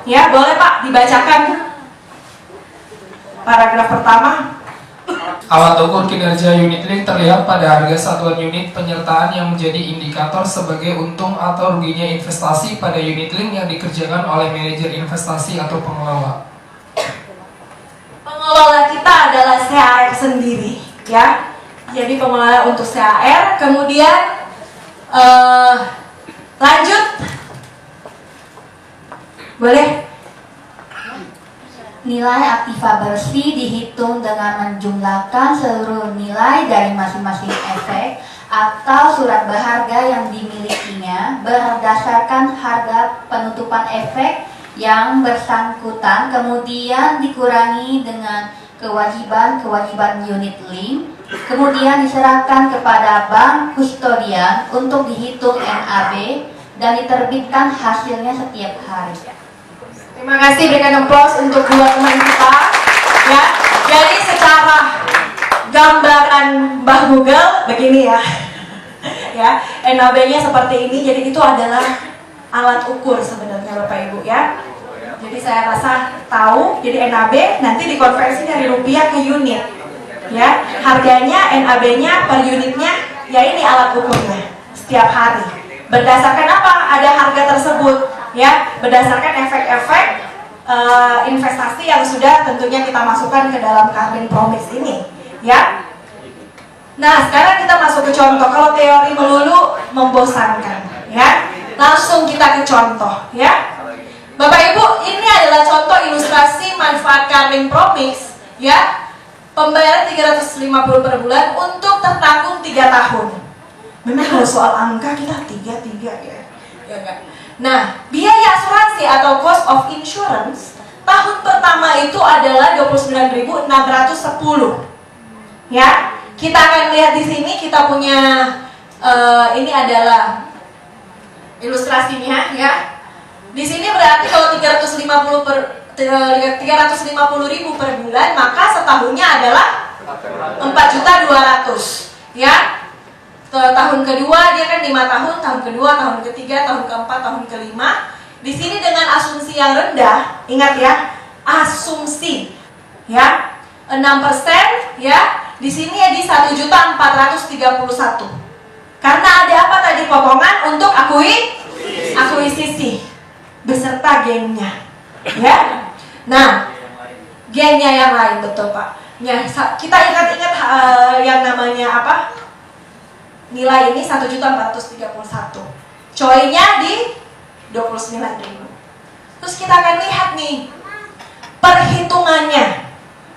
Ya, boleh Pak dibacakan paragraf pertama. Alat ukur kinerja unit link terlihat pada harga satuan unit penyertaan yang menjadi indikator sebagai untung atau ruginya investasi pada unit link yang dikerjakan oleh manajer investasi atau pengelola. Pengelola kita adalah CAR sendiri, ya. Jadi pengelola untuk CAR, kemudian lanjut, boleh. Nilai aktiva bersih dihitung dengan menjumlahkan seluruh nilai dari masing-masing efek atau surat berharga yang dimilikinya berdasarkan harga penutupan efek yang bersangkutan, kemudian dikurangi dengan kewajiban-kewajiban unit link, kemudian diserahkan kepada bank kustodian untuk dihitung NAB dan diterbitkan hasilnya setiap hari. Terima kasih, berikan aplaus untuk dua teman kita. Ya, jadi secara gambaran Mbah Google begini ya. Ya, NAB-nya seperti ini. Jadi itu adalah alat ukur sebenarnya Bapak Ibu ya. Jadi saya rasa tahu. Jadi NAB nanti dikonversi dari rupiah ke unit. Ya, harganya NAB-nya per unitnya ya ini alat ukurnya setiap hari. Berdasarkan apa? Ada harga tersebut. Ya, berdasarkan efek-efek investasi yang sudah tentunya kita masukkan ke dalam Carling Promise ini, ya. Nah, sekarang kita masuk ke contoh. Kalau teori melulu membosankan, ya. Langsung kita ke contoh, ya. Bapak Ibu, ini adalah contoh ilustrasi manfaat Carling Promise, ya. Pembayaran 350 per bulan untuk tertanggung 3 tahun. Benar kalau soal angka kita 3 ya. Ya enggak? Nah, biaya asuransi atau cost of insurance tahun pertama itu adalah 29.610. Ya, kita akan lihat di sini kita punya ini adalah ilustrasinya ya. Di sini berarti kalau 350.000 per bulan, maka setahunnya adalah 4.200.000 ya. Tahun kedua dia kan 5 tahun, tahun kedua, tahun ketiga, tahun keempat, tahun kelima. Di sini dengan asumsi yang rendah, ingat ya, asumsi ya 6% ya. Di sini ya di 1.431.000. Karena ada apa tadi potongan untuk akuisisi beserta gennya ya. Nah, gennya yang lain betul Pak. Ya, kita ingat-ingat yang namanya apa? Nilai ini 1.431. Coy-nya di 29.000. Terus kita akan lihat nih perhitungannya.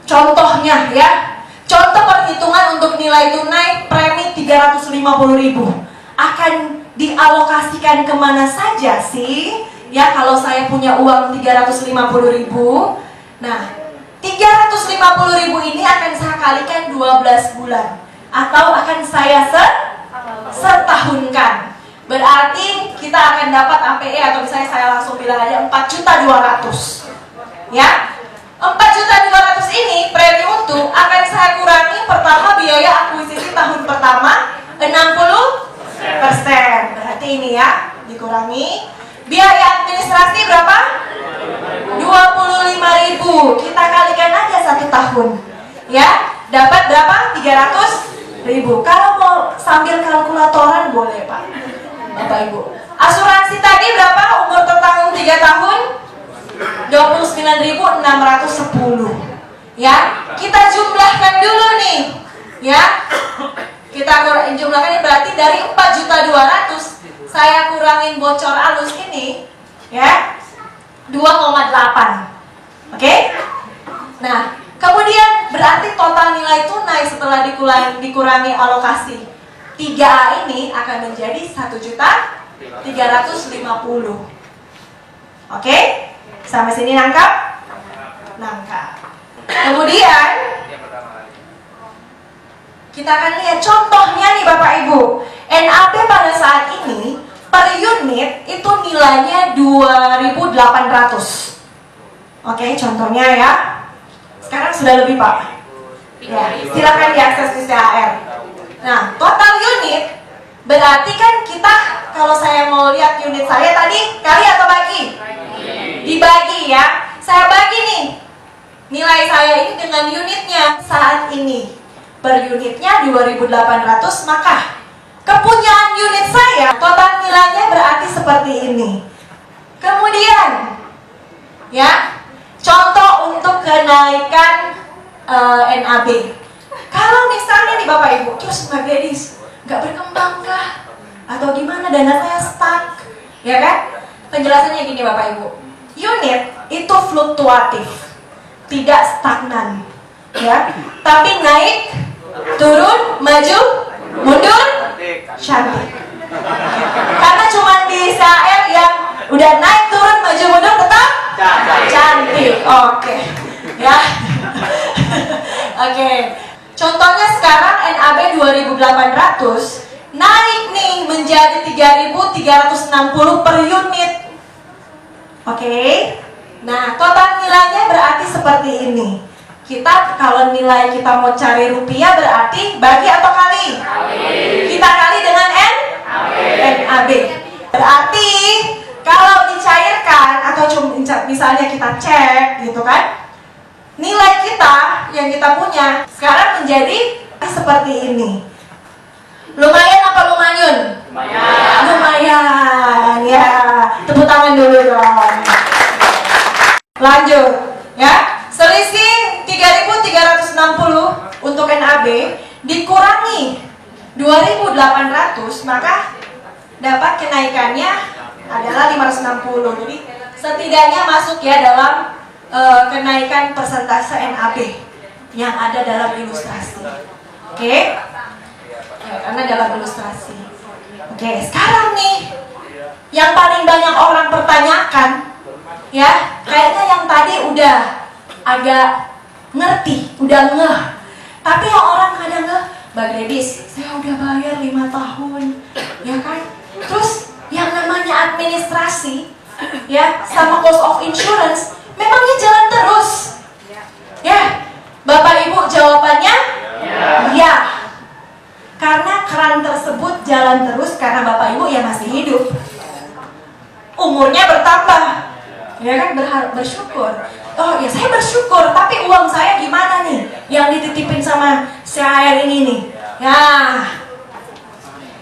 Contohnya ya. Contoh perhitungan untuk nilai tunai premi 350.000 akan dialokasikan kemana saja sih? Ya, kalau saya punya uang 350.000. Nah, 350.000 ini akan saya kalikan 12 bulan atau akan saya setahunkan. Berarti kita akan dapat APE atau misalnya saya langsung bilang aja 4.200.000. Ya. 4.200.000 ini premi untung akan saya kurangi pertama biaya akuisisi tahun pertama 60%. Berarti ini ya dikurangi. Biaya administrasi berapa? 25.000. Kita kalikan aja 1 tahun. Ya, dapat berapa? 300.000. Kalau mau sambil kalkulatoran boleh Pak, Bapak Ibu. Asuransi tadi berapa? Umur tertanggung 3 tahun 29.610. Ya, kita jumlahkan dulu nih. Ya, kita jumlahkan ini berarti dari 4.200.000 saya kurangin bocor alus ini, ya 2,8. Oke? Nah, kemudian berarti total nilai tunai setelah dikurangi alokasi 3A ini akan menjadi 1.350.000. Oke? Sampai sini nangkap? Nangkap. Kemudian kita akan lihat contohnya nih Bapak Ibu. NAP pada saat ini per unit itu nilainya 2.800. Oke, contohnya ya. Sekarang sudah lebih Pak. Ya, silakan diakses di CAR. Nah, total unit berarti kan kita kalau saya mau lihat unit saya tadi kali atau bagi? Dibagi bagi ya. Saya bagi nih nilai saya ini dengan unitnya saat ini. Per unitnya 2.800, maka kepunyaan unit saya total nilainya berarti seperti ini. Kemudian ya, contoh untuk kenaikan NAB. Kalau misalnya nih Bapak Ibu, terus Mbak Gadis nggak berkembang kah? Atau gimana, dana saya stuck? Ya kan? Penjelasannya gini Bapak Ibu, unit itu fluktuatif, tidak stagnan, ya, tapi naik, turun, maju, mundur, cantik. Karena cuma di Israel yang udah naik, turun, maju, mundur tetap cantik. Oke, ya. Oke. Contohnya sekarang NAB 2.800 naik nih menjadi 3.360 per unit. Oke. Nah, total nilainya berarti seperti ini. Kita kalau nilai kita mau cari rupiah berarti bagi atau kali? Kita kali dengan NAB. Berarti kalau dicairkan atau misalnya kita cek gitu kan, nilai kita yang kita punya sekarang menjadi seperti ini. Lumayan apa lumayan? Lumayan ya. Tepuk tangan dulu dong. Lanjut ya. Selisih 3.360 untuk NAB dikurangi 2.800, maka dapat kenaikannya adalah 560. Jadi setidaknya masuk ya dalam kenaikan persentase NAB yang ada dalam ilustrasi. Oke? Karena dalam ilustrasi. Oke, sekarang nih yang paling banyak orang pertanyakan, ya, kayaknya yang tadi udah agak ngerti, udah ngeh. Tapi yang orang kadang ngeh, Mbak Gladys, saya udah bayar 5 tahun, ya kan? Terus yang namanya administrasi, ya, sama cost of insurance, memangnya jalan terus? Ya, Bapak Ibu jawabannya? Ya. Karena keran tersebut jalan terus karena Bapak Ibu ya masih hidup. Umurnya bertambah. Ya kan, bersyukur. Oh ya, saya bersyukur, tapi uang saya gimana nih yang dititipin sama CHR ini nih? Ya.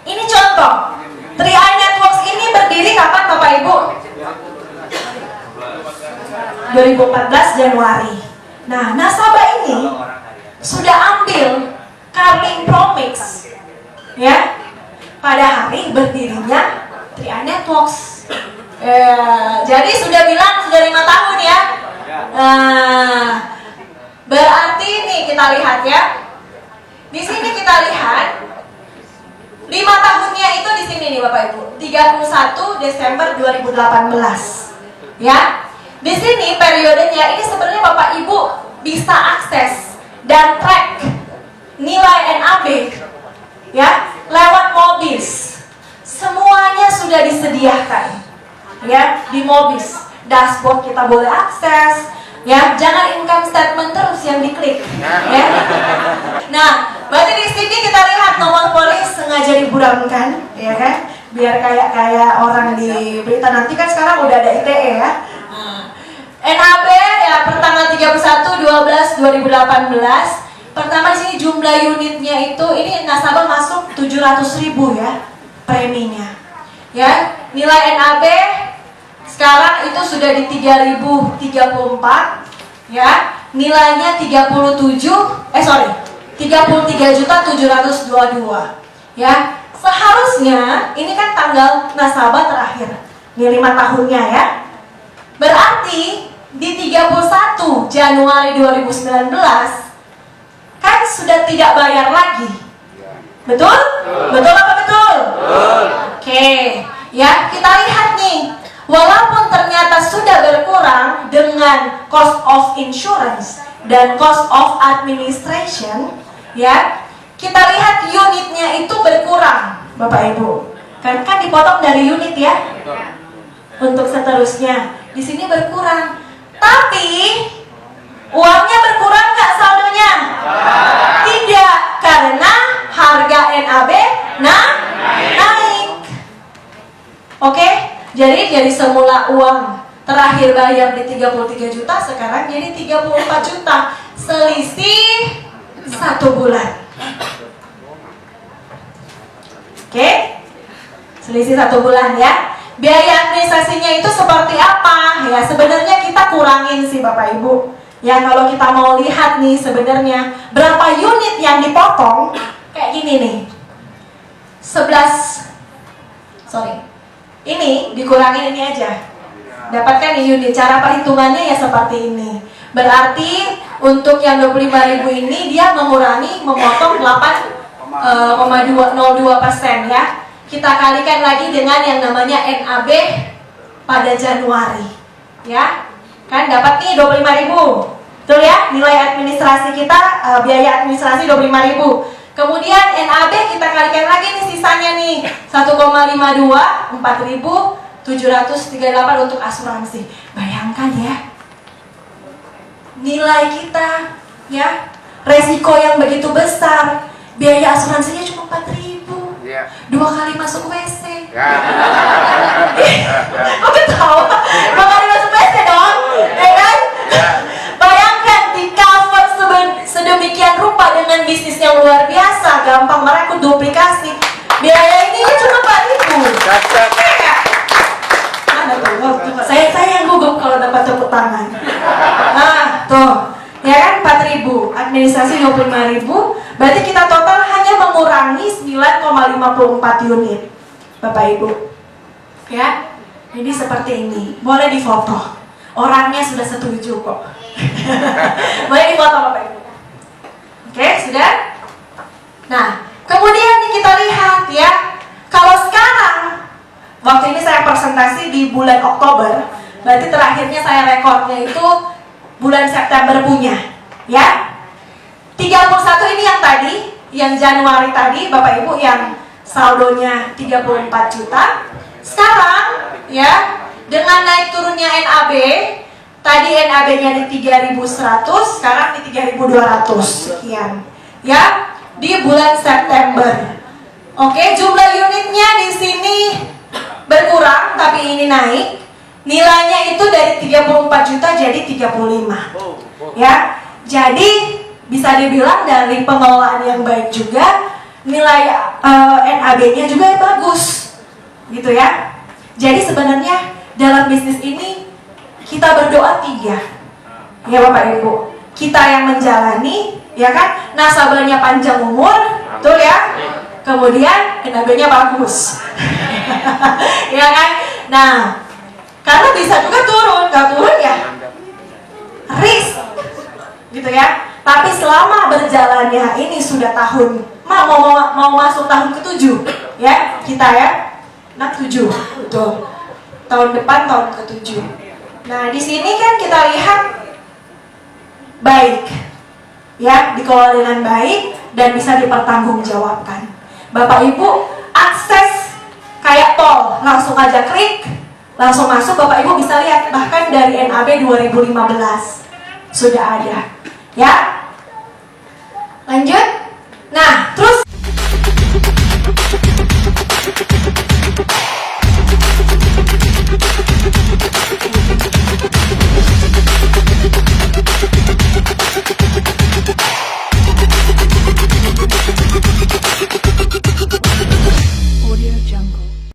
Ini contoh. 3i Networks ini berdiri kapan Bapak Ibu? 2014 Januari. Nah, nasabah ini sudah ambil Carling Promix, ya, pada hari berdirinya 3i Networks. Jadi sudah bilang sudah 5 tahun ya. Berarti nih kita lihat ya. Di sini kita lihat 5 tahunnya itu di sini nih Bapak Ibu. 31 Desember 2018. Ya. Di sini periodenya ini sebenarnya Bapak Ibu bisa akses dan track nilai NAB ya lewat Mobis. Semuanya sudah disediakan ya di Mobis. Dashboard kita boleh akses ya, jangan income statement terus yang diklik ya. Nah, berarti di sini kita lihat nomor polis sengaja diburamkan ya kan, biar kayak orang di berita nanti kan sekarang udah ada ITE ya. NAB ya pertanggal 31/12/2018. Pertama di sini jumlah unitnya itu ini nasabah masuk 700.000 ya preminya. Ya, nilai NAB sekarang itu sudah di 3.034 ya. Nilainya 33.722 ya. Seharusnya ini kan tanggal nasabah terakhir. Ini 5 tahunnya ya. Berarti di 31 Januari 2019 kan sudah tidak bayar lagi. Betul? Betul apa betul? Oke, ya kita lihat nih. Walaupun ternyata sudah berkurang dengan cost of insurance dan cost of administration, ya kita lihat unitnya itu berkurang, Bapak Ibu. Kan dipotong dari unit ya. Untuk seterusnya di sini berkurang. Tapi uangnya berkurang nggak saldonya? Tidak, karena harga NAB naik. Oke, jadi dari semula uang terakhir bayar di 33 juta, sekarang jadi 34 juta. Selisih 1 bulan. Oke? Selisih 1 bulan ya. Biaya administrasinya itu seperti apa? Ya, sebenarnya kita kurangin sih Bapak Ibu. Ya, kalau kita mau lihat nih sebenarnya berapa unit yang dipotong, kayak gini nih. 11. Ini dikurangin ini aja. Dapatkan nih unit. Cara perhitungannya ya seperti ini. Berarti untuk yang 25.000 ini dia memotong 8,02% ya. Kita kalikan lagi dengan yang namanya NAB pada Januari. Ya. Kan dapat nih 25.000. Betul ya? Nilai administrasi kita, biaya administrasi 25.000. Kemudian NAB kita kalikan lagi nih sisanya nih 1,52, 4.738 untuk asuransi. Bayangkan ya, nilai kita ya, resiko yang begitu besar, biaya asuransinya cuma 4.000. 2 kali masuk WC. Oke tahu, 2 kali masuk WC dong, ya kan? Bayangkan di cover sedemikian rupa dengan bisnis yang luar biasa, gampang merekrut, duplikasi. Biaya ini cuma 4.000. Mana tuh? Saya yang gugup kalau dapat tepuk tangan. Nah, tuh. Ya kan 4.000, administrasi 25.000, berarti kita total hanya mengurangi 9,54 unit. Bapak Ibu. Ya. Jadi seperti ini. Boleh difoto. Orangnya sudah setuju kok. Boleh difoto Bapak Ibu. Oke, sudah? Nah, kemudian nih kita lihat ya. Kalau sekarang, waktu ini saya presentasi di bulan Oktober, berarti terakhirnya saya rekodnya itu bulan September punya, ya. 31 ini yang tadi, yang Januari tadi, Bapak Ibu yang saldonya 34 juta. Sekarang, ya, dengan naik turunnya NAB, tadi NAB-nya di 3.100, sekarang di 3.200 sekian, ya, di bulan September. Oke, jumlah unitnya di sini berkurang, tapi ini naik. Nilainya itu dari 34 juta jadi 35. Ya. Jadi bisa dibilang dari pengelolaan yang baik juga, nilai NAB-nya juga bagus. Gitu ya. Jadi sebenarnya dalam bisnis ini kita berdoa 3. Ya Bapak Ibu. Kita yang menjalani, ya kan? Nasabahnya panjang umur, betul ya? Kemudian NAB-nya bagus. Ya kan? Nah, karena bisa juga turun, nggak turun ya risk, gitu ya. Tapi selama berjalannya ini sudah tahun, mau masuk tahun ke-7, ya kita ya, 7, betul. Tahun depan tahun ke-7. Nah di sini kan kita lihat baik, ya dikelola dengan baik dan bisa dipertanggungjawabkan. Bapak Ibu akses kayak tol, langsung aja klik. Langsung masuk, Bapak Ibu bisa lihat bahkan dari NAB 2015 sudah ada. Ya. Lanjut.